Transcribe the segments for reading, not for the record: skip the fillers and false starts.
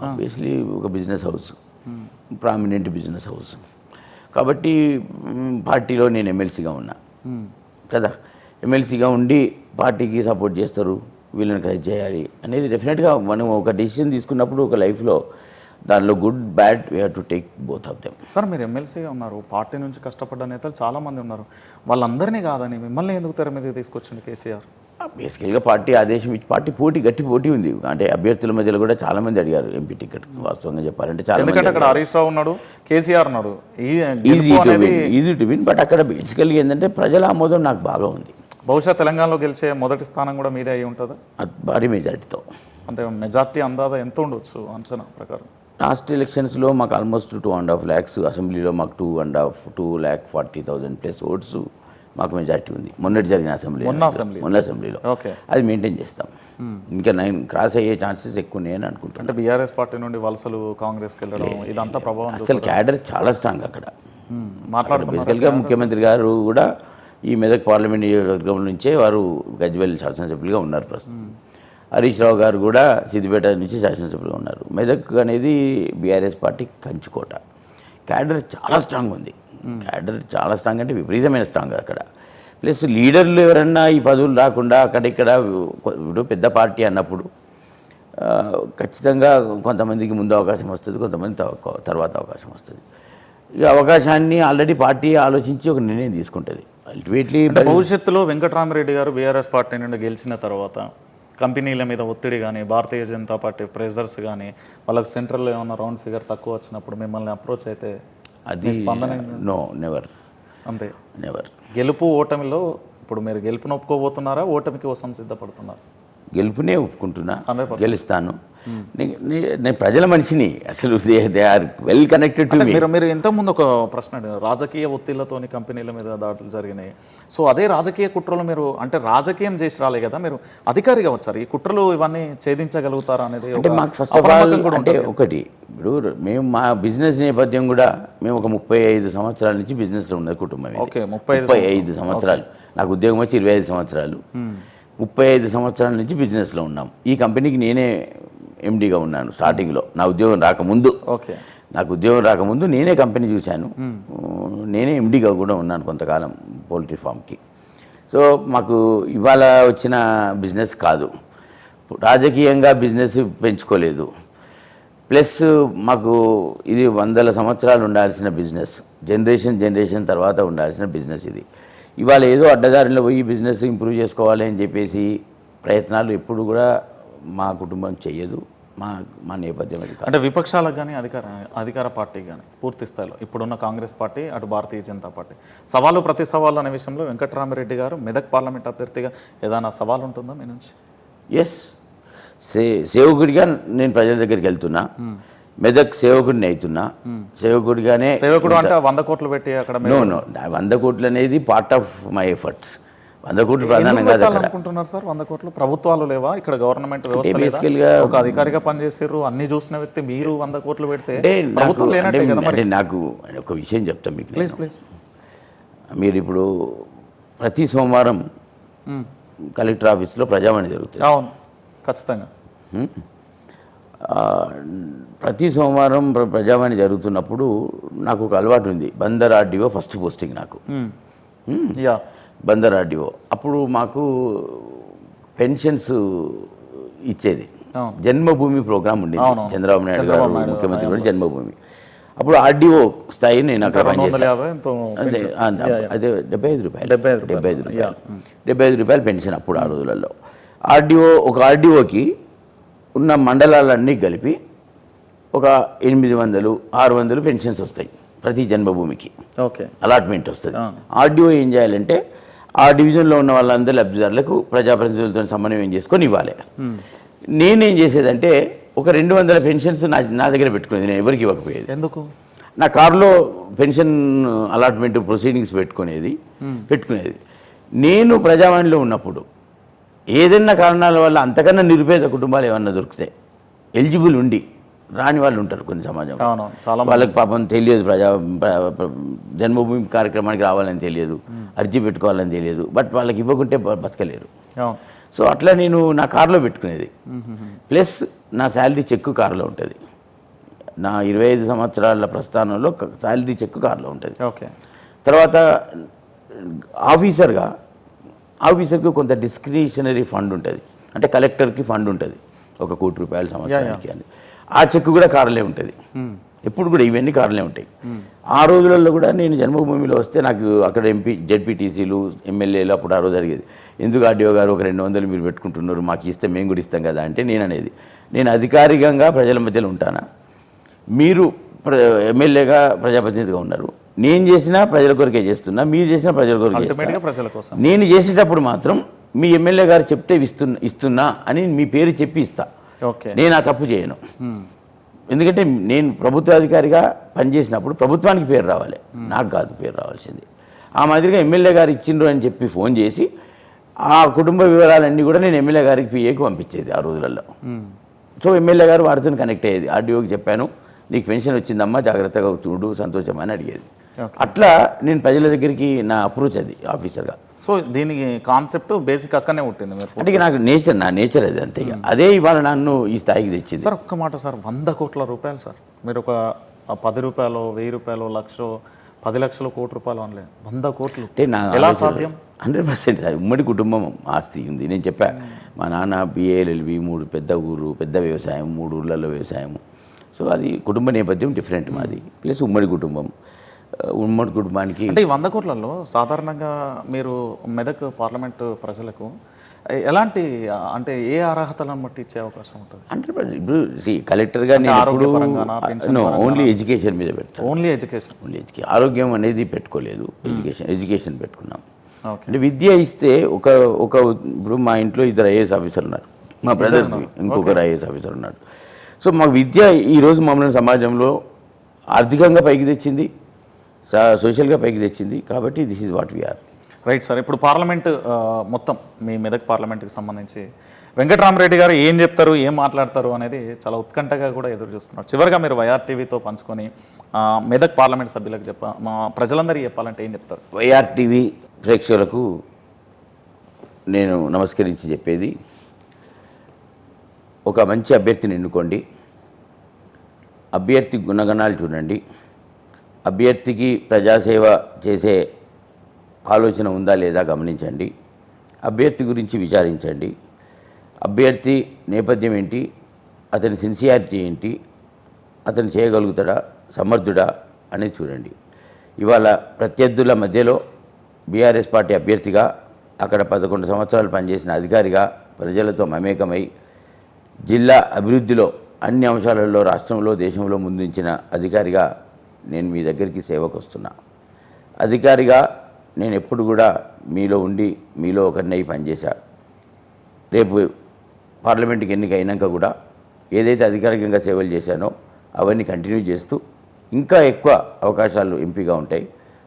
Obviously ఒక business house, prominent business house కాబట్టి పార్టీలో నేను ఎమ్మెల్సీగా ఉన్నా కదా. ఎమ్మెల్సీగా ఉండి పార్టీకి సపోర్ట్ చేస్తారు, వీళ్ళని క్రైజ్ చేయాలి అనేది డెఫినెట్గా మనం ఒక డెసిషన్ తీసుకున్నప్పుడు ఒక లైఫ్లో దానిలో good bad we have to take both of them. Sir మీరు ఎమ్మెల్సీగా ఉన్నారు, పార్టీ నుంచి కష్టపడ్డ నేతలు చాలామంది ఉన్నారు, వాళ్ళందరినీ కాదని మిమ్మల్ని ఎందుకు తెర మీద తీసుకొచ్చింది కేసీఆర్? బేసికల్గా పార్టీ ఆదేశం ఇచ్చి పార్టీ గట్టి పోటీ ఉంది. అంటే అభ్యర్థుల మధ్యలో కూడా చాలామంది అడిగారు ఎంపీ టికెట్. వాస్తవంగా చెప్పాలంటే చాలా, ఎందుకంటే అక్కడ హరీష్ రావు ఉన్నాడు, కేసీఆర్ ఉన్నాడు, ఈజీ టు విన్. బట్ అక్కడ బేసికల్గా ఏంటంటే ప్రజల ఆమోదం నాకు బాగా ఉంది. బహుశా తెలంగాణలో గెలిచే మొదటి స్థానం కూడా మీదే అయి ఉంటుందా? భారీ మెజార్టీతో. అంటే మెజార్టీ అందాదా ఎంత ఉండొచ్చు అంచనా ప్రకారం? లాస్ట్ ఎలక్షన్స్లో మాకు ఆల్మోస్ట్ 2.5 lakhs, అసెంబ్లీలో మాకు 2,40,000 ప్లస్ ఓట్స్ మాకు మెజార్టీ ఉంది. మొన్నటి జరిగిన అసెంబ్లీలో ఓకే, అది మెయింటైన్ చేస్తాం. ఇంకా 9 క్రాస్ అయ్యే ఛాన్సెస్ ఎక్కువ ఉన్నాయని అనుకుంటాను. అంటే బీఆర్ఎస్ పార్టీ నుండి వలసలు కాంగ్రెస్కి వెళ్ళడం ఇదంతా ప్రభావం? అసలు క్యాడర్ చాలా స్ట్రాంగ్ అక్కడ. మాట్లాడుతున్నారు బేసికల్గా ముఖ్యమంత్రి గారు కూడా ఈ మెదక్ పార్లమెంట్ నియోజకవర్గం నుంచే వారు గజ్వేల్ శాసనసభ్యులుగా ఉన్నారు ప్రస్తుతం. హరీష్ రావు గారు కూడా సిద్దిపేట నుంచి శాసనసభ్యులుగా ఉన్నారు. మెదక్ అనేది బీఆర్ఎస్ పార్టీ కంచుకోట. క్యాడర్ చాలా స్ట్రాంగ్ ఉంది. క్యాడర్ చాలా స్ట్రాంగ్ అంటే విపరీతమైన స్ట్రాంగ్ అక్కడ. ప్లస్ లీడర్లు ఎవరన్నా ఈ పదవులు రాకుండా అక్కడిక్కడ ఇప్పుడు పెద్ద పార్టీ అన్నప్పుడు ఖచ్చితంగా కొంతమందికి ముందు అవకాశం వస్తుంది, కొంతమంది తర్వాత అవకాశం వస్తుంది. ఈ అవకాశాన్ని ఆల్రెడీ పార్టీ ఆలోచించి ఒక నిర్ణయం తీసుకుంటుంది. అల్టిమేట్లీ భవిష్యత్తులో వెంకటరామరెడ్డి గారు బీఆర్ఎస్ పార్టీ నుండి గెలిచిన తర్వాత కంపెనీల మీద ఒత్తిడి కానీ, భారతీయ జనతా పార్టీ ప్రెజర్స్ కానీ, వాళ్ళకి సెంట్రల్లో ఏమన్నా రౌండ్ ఫిగర్ తక్కువ వచ్చినప్పుడు మిమ్మల్ని అప్రోచ్ అయితే అది స్పందన? No, never. అంతే, నెవర్. గెలుపు ఓటమిలో ఇప్పుడు మీరు గెలుపును ఒప్పుకోబోతున్నారా, ఓటమికి కోసం సిద్ధపడుతున్నారు? గెలుపునే ఒప్పుకుంటున్నా, 100%. గెలుస్తాను. నేను ప్రజల మనిషిని. అసలు they are well connected to me. మీరు ఇంతకుముందు ఒక ప్రశ్న అడిగారు, రాజకీయ ఒత్తిళ్లతోని కంపెనీల మీద దాడులు జరిగినాయి. సో అదే రాజకీయ కుట్రలు మీరు అంటే రాజకీయం చేసి రాలే కదా, మీరు అధికారిగా వచ్చారు. ఈ కుట్రలు ఇవన్నీ ఛేదించగలుగుతారా అనేది అంటే మాకు ఫస్ట్ ఆఫ్ ఆల్ అంటే ఒకటి, ఇప్పుడు మేము మా బిజినెస్ నేపథ్యం కూడా మేము ఒక 35 సంవత్సరాల నుంచి బిజినెస్లో ఉన్నది కుటుంబం. ఓకే, 35 సంవత్సరాలు. నాకు ఉద్యోగం వచ్చి 25 సంవత్సరాలు. 35 సంవత్సరాల నుంచి బిజినెస్లో ఉన్నాం. ఈ కంపెనీకి నేనే ఎండీగా ఉన్నాను స్టార్టింగ్లో. నా ఉద్యోగం రాకముందు, ఓకే, నాకు ఉద్యోగం రాకముందు నేనే కంపెనీ చూశాను. నేనే ఎండీగా కూడా ఉన్నాను కొంతకాలం పౌల్ట్రీ ఫామ్కి. సో మాకు ఇవాళ వచ్చిన బిజినెస్ కాదు, రాజకీయంగా బిజినెస్ పెంచుకోలేదు. ప్లస్ మాకు ఇది 100 సంవత్సరాలు ఉండాల్సిన బిజినెస్, జనరేషన్ తర్వాత ఉండాల్సిన బిజినెస్ ఇది. ఇవాళ ఏదో అడ్డదారిలో పోయి బిజినెస్ ఇంప్రూవ్ చేసుకోవాలి అని చెప్పేసి ప్రయత్నాలు ఎప్పుడు కూడా మా కుటుంబం చెయ్యదు. మా నేపథ్యం అది. అంటే విపక్షాలకు కానీ అధికార పార్టీకి కానీ పూర్తి స్థాయిలో ఇప్పుడున్న కాంగ్రెస్ పార్టీ, అటు భారతీయ జనతా పార్టీ సవాలు ప్రతి సవాళ్ళు అనే విషయంలో వెంకటరామరెడ్డి గారు మెదక్ పార్లమెంట్ అభ్యర్థిగా ఏదైనా సవాల్ ఉంటుందా మీ నుంచి? ఎస్, సేవకుడిగా నేను ప్రజల దగ్గరికి వెళ్తున్నా. మెదక్ సేవకుడిని అవుతున్నా. సేవకుడిగానే. సేవకుడు అంటే 100 కోట్లు పెట్టి అక్కడ? నో, 100 కోట్లు అనేది పార్ట్ ఆఫ్ మై ఎఫర్ట్స్. 100 కోట్లు ప్రధానంగా అనుకుంటున్నారు సార్. 100 కోట్లు ప్రభుత్వాలు లేవా ఇక్కడ? గవర్నమెంట్ వ్యవస్థ బేసికల్గా ఒక అధికారిగా పనిచేసారు, అన్ని చూసిన వ్యక్తి మీరు 100 కోట్లు పెడితే అంటే నాకు ఒక విషయం చెప్తాను మీకు. ప్లీజ్. మీరు ఇప్పుడు ప్రతి సోమవారం కలెక్టర్ ఆఫీస్లో ప్రజావాణి జరుగుతుంది. అవును, ఖచ్చితంగా. ప్రతి సోమవారం ప్రజావాణి జరుగుతున్నప్పుడు నాకు ఒక అలవాటు ఉంది. బందర్ ఆర్డీఓ ఫస్ట్ పోస్టింగ్ నాకు. బందర్ ఆర్డీఓ అప్పుడు మాకు పెన్షన్స్ ఇచ్చేది. జన్మభూమి ప్రోగ్రామ్ ఉండేది. చంద్రబాబు నాయుడు గారు ముఖ్యమంత్రి కూడా జన్మభూమి. అప్పుడు ఆర్డీఓ స్థాయి నేను అక్కడ పనిచేసాను. అదే 75 రూపాయలు పెన్షన్ అప్పుడు ఆ రోజులలో. ఒక ఆర్డీఓకి ఉన్న మండలాలన్నీ కలిపి ఒక 800-600 పెన్షన్స్ వస్తాయి ప్రతి జన్మభూమికి. ఓకే, అలాట్మెంట్ వస్తుంది. ఆర్డీఓ ఏం చేయాలంటే ఆ డివిజన్లో ఉన్న వాళ్ళందరూ లబ్ధిదారులకు ప్రజాప్రతినిధులతో సమన్వయం చేసుకొని ఇవ్వాలి. నేనేం చేసేదంటే ఒక 200 పెన్షన్స్ నా దగ్గర పెట్టుకునేది, నేను ఎవరికి ఇవ్వకపోయేది. ఎందుకు? నా కారులో పెన్షన్ అలాట్మెంట్ ప్రొసీడింగ్స్ పెట్టుకునేది. నేను ప్రజావాణిలో ఉన్నప్పుడు ఏదైనా కారణాల వల్ల అంతకన్నా నిరుపేద కుటుంబాలు ఏమన్నా దొరికితే ఎలిజిబుల్ ఉండి రాని వాళ్ళు ఉంటారు కొన్ని సమాజం. వాళ్ళకి పాపం తెలియదు, జన్మభూమి కార్యక్రమానికి రావాలని తెలియదు, అర్జీ పెట్టుకోవాలని తెలియదు, బట్ వాళ్ళకి ఇవ్వకుంటే బతకలేరు. సో అట్లా నేను నా కారులో పెట్టుకునేది. ప్లస్ నా శాలరీ చెక్ కారులో ఉంటుంది. నా 25 సంవత్సరాల ప్రస్థానంలో శాలరీ చెక్ కారులో ఉంటుంది. ఓకే. తర్వాత ఆఫీసర్కి కొంత డిస్క్రిషనరీ ఫండ్ ఉంటుంది, అంటే కలెక్టర్కి ఫండ్ ఉంటుంది, 1 కోటి రూపాయల సంవత్సరానికి అని. ఆ చెక్ కూడా కారులే ఉంటుంది. ఎప్పుడు కూడా ఇవన్నీ కారులే ఉంటాయి. ఆ రోజులలో కూడా నేను జన్మభూమిలో వస్తే నాకు అక్కడ జెడ్పీటీసీలు, ఎమ్మెల్యేలు అప్పుడు ఆ రోజు అడిగేది, ఎందుకు ఆర్డీఓ గారు ఒక 200 మీరు పెట్టుకుంటున్నారు, మాకు ఇస్తే మేము కూడా ఇస్తాం కదా అంటే నేను అనేది, నేను అధికారికంగా ప్రజల మధ్యలో ఉంటానా, మీరు ఎమ్మెల్యేగా ప్రజాప్రతినిధిగా ఉన్నారు, నేను చేసినా ప్రజల కొరకే చేస్తున్నా, మీరు చేసినా ప్రజల కొరకే ప్రజల కోసం. నేను చేసేటప్పుడు మాత్రం మీ ఎమ్మెల్యే గారు చెప్తే ఇస్తున్నా అని మీ పేరు చెప్పి ఇస్తా. ఓకే. నేను ఆ తప్పు చేయను. ఎందుకంటే నేను ప్రభుత్వ అధికారిగా పనిచేసినప్పుడు ప్రభుత్వానికి పేరు రావాలి, నాకు కాదు పేరు రావాల్సింది. ఆ మాదిరిగా ఎమ్మెల్యే గారు ఇచ్చిండ్రు అని చెప్పి ఫోన్ చేసి ఆ కుటుంబ వివరాలన్నీ కూడా నేను ఎమ్మెల్యే గారికి పిఏకి పంపించేది ఆ రోజులలో. సో ఎమ్మెల్యే గారు వారితో కనెక్ట్ అయ్యేది. ఆర్డీఓకి చెప్పాను, నీకు పెన్షన్ వచ్చిందమ్మా, జాగ్రత్తగా చూడు, సంతోషం అని అడిగేది. అట్లా నేను ప్రజల దగ్గరికి నా అప్రోచ్ అది ఆఫీసర్గా. సో దీనికి కాన్సెప్ట్ బేసిక్ అక్కడనే ఉంటుంది అంటే నాకు నా నేచర్ అది అంతే. అదే ఇవాళ నన్ను ఈ స్థాయికి తెచ్చింది. సార్ ఒక్క మాట సార్, 100 కోట్ల రూపాయలు సార్, మీరు ఒక 10 రూపాయలు, 1000 రూపాయలు, 1,00,000, 10 లక్షలు, 1 కోటి రూపాయలు అనలేదు, 100 కోట్లు అంటే ఎలా సాధ్యం? 100% ఉమ్మడి కుటుంబం ఆస్తి ఉంది. నేను చెప్పా, మా నాన్న బిఏఎల్ఎల్బి, 3 పెద్ద ఊరు, పెద్ద వ్యవసాయం, 3 ఊర్లలో వ్యవసాయం. సో అది కుటుంబ నేపథ్యం డిఫరెంట్ మాది, ప్లస్ ఉమ్మడి కుటుంబం. ఉమ్మడి కుటుంబానికి అంటే ఈ 100 కోట్లలో సాధారణంగా మీరు మెదక్ పార్లమెంటు ప్రజలకు ఎలాంటి, అంటే ఏ అర్హతలను బట్టి ఇచ్చే అవకాశం ఉంటుంది? 100%. ఇప్పుడు కలెక్టర్గా నేను ఓన్లీ ఎడ్యుకేషన్ మీద పెడతాను. Only education. ఆరోగ్యం అనేది పెట్టుకోలేదు, ఎడ్యుకేషన్ పెట్టుకున్నాం. ఓకే. అంటే విద్య ఇస్తే ఇప్పుడు మా ఇంట్లో 2 ఐఏఎస్ ఆఫీసర్లు ఉన్నారు, మా బ్రదర్స్ ఇంకొకరు ఐఏఎస్ ఆఫీసర్ ఉన్నాడు. సో మా విద్య ఈరోజు మమ్మల్ని సమాజంలో ఆర్థికంగా పైకి తెచ్చింది, సోషల్గా పైకి తెచ్చింది. కాబట్టి this is what we are. Right sir. ఇప్పుడు పార్లమెంట్ మొత్తం మీ మెదక్ పార్లమెంట్కి సంబంధించి వెంకటరామరెడ్డి గారు ఏం చెప్తారు, ఏం మాట్లాడతారు అనేది చాలా ఉత్కంఠగా కూడా ఎదురు చూస్తున్నారు. చివరిగా మీరు వైఆర్టీవీతో పంచుకొని మెదక్ పార్లమెంట్ సభ్యులకు మా ప్రజలందరికీ చెప్పాలంటే ఏం చెప్తారు? వైఆర్టీవీ ప్రేక్షకులకు నేను నమస్కరించి చెప్పేది, ఒక మంచి అభ్యర్థిని ఎన్నుకోండి, అభ్యర్థి గుణగణాలు చూడండి, అభ్యర్థికి ప్రజాసేవ చేసే ఆలోచన ఉందా లేదా గమనించండి, అభ్యర్థి గురించి విచారించండి, అభ్యర్థి నేపథ్యం ఏంటి, అతని సిన్సియారిటీ ఏంటి, అతను చేయగలుగుతాడా, సమర్థుడా అనేది చూడండి. ఇవాళ ప్రత్యర్థుల మధ్యలో బీఆర్ఎస్ పార్టీ అభ్యర్థిగా, అక్కడ 11 సంవత్సరాలు పనిచేసిన అధికారిగా, ప్రజలతో మమేకమై జిల్లా అభివృద్ధిలో అన్ని అంశాలలో రాష్ట్రంలో, దేశంలో ముందుంచిన అధికారిగా నేను మీ దగ్గరికి సేవకు వస్తున్నా. అధికారిగా నేను ఎప్పుడు కూడా మీలో ఉండి మీలో ఒకరినై పనిచేశా. రేపు పార్లమెంట్కి ఎన్నిక అయినాక కూడా ఏదైతే అధికారికంగా సేవలు చేశానో అవన్నీ కంటిన్యూ చేస్తూ ఇంకా ఎక్కువ అవకాశాలు ఎంపీగా ఉంటాయి.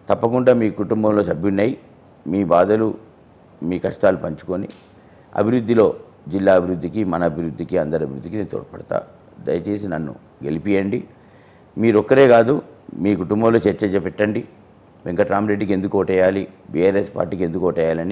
తప్పకుండా మీ కుటుంబంలో సభ్యున్నై మీ బాధలు, మీ కష్టాలు పంచుకొని అభివృద్ధిలో, జిల్లా అభివృద్ధికి, మన అభివృద్ధికి, అందరి అభివృద్ధికి నేను తోడ్పడతా. దయచేసి నన్ను గెలిపియండి. మీరొక్కరే కాదు, మీ కుటుంబంలో చర్చ పెట్టండి, వెంకటరామరెడ్డికి ఎందుకు ఓటేయాలి, బీఆర్ఎస్ పార్టీకి ఎందుకు ఓటేయాలని